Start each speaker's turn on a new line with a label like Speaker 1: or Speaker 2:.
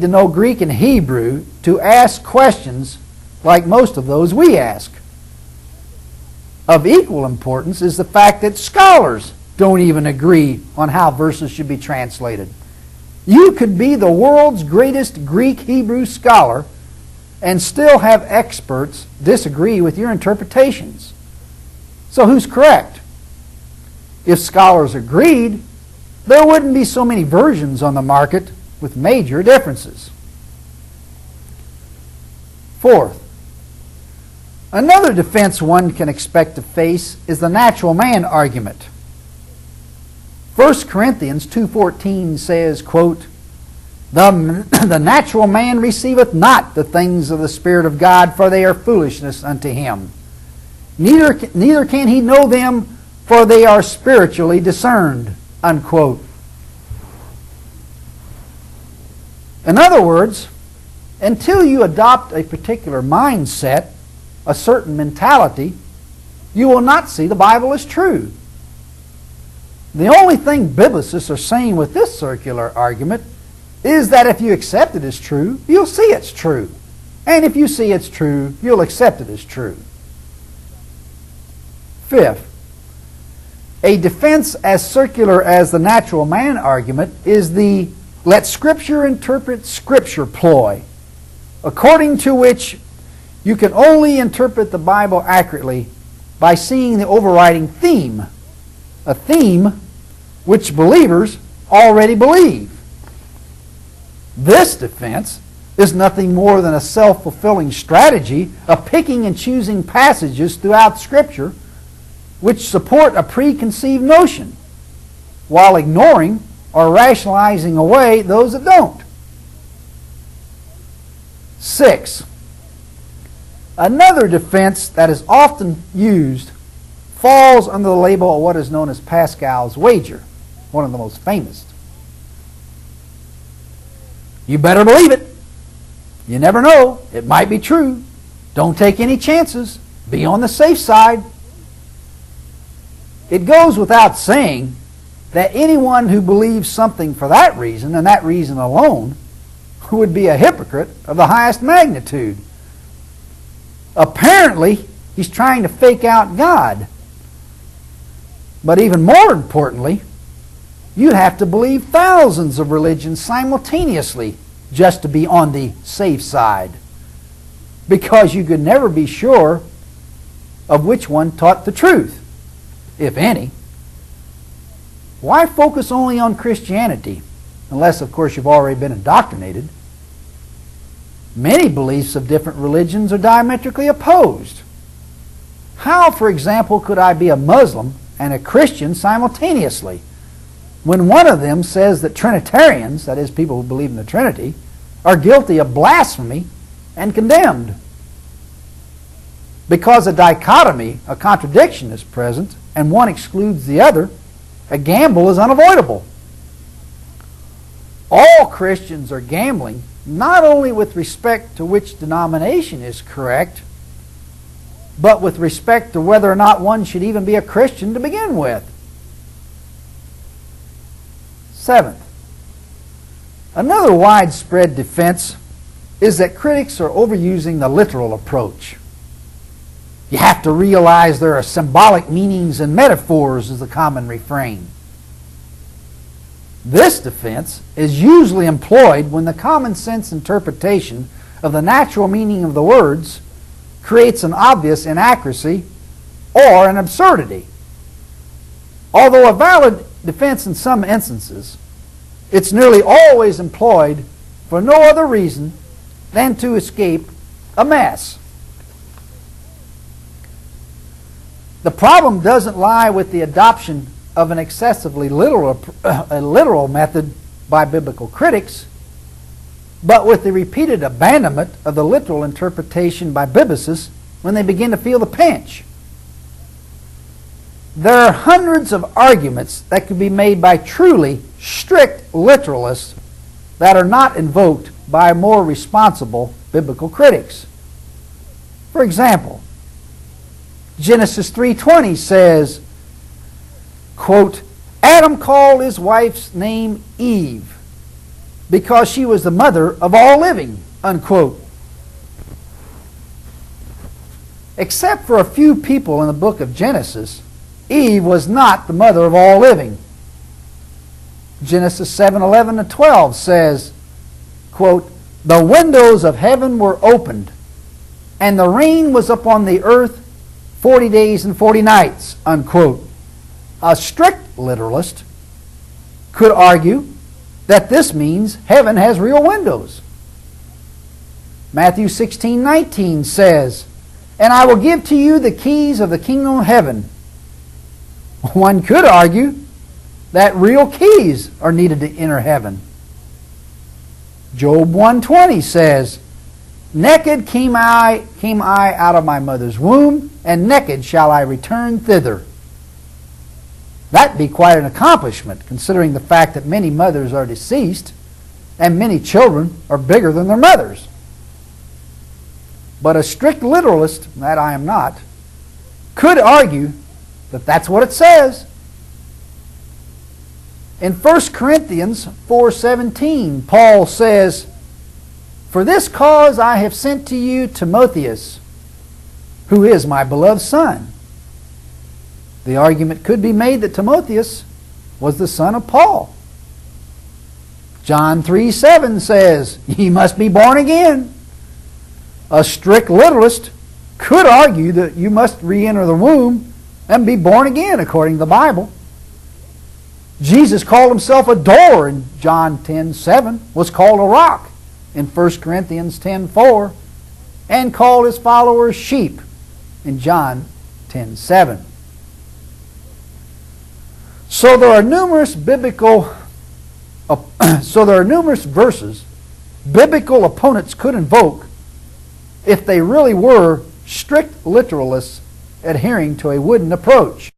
Speaker 1: to know Greek and Hebrew to ask questions like most of those we ask. Of equal importance is the fact that scholars don't even agree on how verses should be translated. You could be the world's greatest Greek Hebrew scholar and still have experts disagree with your interpretations. So who's correct? If scholars agreed, there wouldn't be so many versions on the market with major differences. Fourth, another defense one can expect to face is the natural man argument. 1 Corinthians 2:14 says, quote, the natural man receiveth not the things of the Spirit of God, for they are foolishness unto him. Neither can he know them, for they are spiritually discerned, unquote. In other words, until you adopt a particular mindset, a certain mentality, you will not see the Bible as true. The only thing biblicists are saying with this circular argument is that if you accept it as true, you'll see it's true. And if you see it's true, you'll accept it as true. Fifth, a defense as circular as the natural man argument is the let Scripture interpret Scripture ploy, according to which you can only interpret the Bible accurately by seeing the overriding theme, a theme which believers already believe. This defense is nothing more than a self-fulfilling strategy of picking and choosing passages throughout Scripture which support a preconceived notion, while ignoring or rationalizing away those that don't. 6. Another defense that is often used falls under the label of what is known as Pascal's wager, one of the most famous. You better believe it. You never know. It might be true. Don't take any chances. Be on the safe side. It goes without saying that anyone who believes something for that reason, and that reason alone, would be a hypocrite of the highest magnitude. Apparently, he's trying to fake out God. But even more importantly, you'd have to believe thousands of religions simultaneously just to be on the safe side, because you could never be sure of which one taught the truth, if any. Why focus only on Christianity, unless, of course, you've already been indoctrinated? Many beliefs of different religions are diametrically opposed. How, for example, could I be a Muslim and a Christian simultaneously, when one of them says that Trinitarians, that is, people who believe in the Trinity, are guilty of blasphemy and condemned? Because a dichotomy, a contradiction is present, and one excludes the other, a gamble is unavoidable. All Christians are gambling, not only with respect to which denomination is correct, but with respect to whether or not one should even be a Christian to begin with. 7th, another widespread defense is that critics are overusing the literal approach. You have to realize there are symbolic meanings and metaphors, is the common refrain. This defense is usually employed when the common sense interpretation of the natural meaning of the words creates an obvious inaccuracy or an absurdity. Although a valid defense in some instances, it's nearly always employed for no other reason than to escape a mess. The problem doesn't lie with the adoption of an excessively literal method by biblical critics, but with the repeated abandonment of the literal interpretation by biblicists when they begin to feel the pinch. There are hundreds of arguments that could be made by truly strict literalists that are not invoked by more responsible biblical critics. For example, Genesis 3:20 says, quote, Adam called his wife's name Eve, because she was the mother of all living, unquote. Except for a few people in the book of Genesis, Eve was not the mother of all living. Genesis 7:11-12 says, quote, "The windows of heaven were opened, and the rain was upon the earth 40 days and 40 nights, unquote. A strict literalist could argue that this means heaven has real windows. Matthew 16:19 says, "And I will give to you the keys of the kingdom of heaven." One could argue that real keys are needed to enter heaven. Job 1:20 says, "Naked came I out of my mother's womb, and naked shall I return thither." That'd be quite an accomplishment, considering the fact that many mothers are deceased and many children are bigger than their mothers. But a strict literalist, that I am not, could argue that that's what it says. In 1 Corinthians 4:17, Paul says, "For this cause I have sent to you Timotheus, who is my beloved son." The argument could be made that Timotheus was the son of Paul. John 3:7 says, "Ye must be born again." A strict literalist could argue that you must re-enter the womb and be born again according to the Bible. Jesus called himself a door in John 10:7, was called a rock in 1 Corinthians 10:4, and called his followers sheep in John 10:7. So there are numerous verses biblical opponents could invoke if they really were strict literalists adhering to a wooden approach.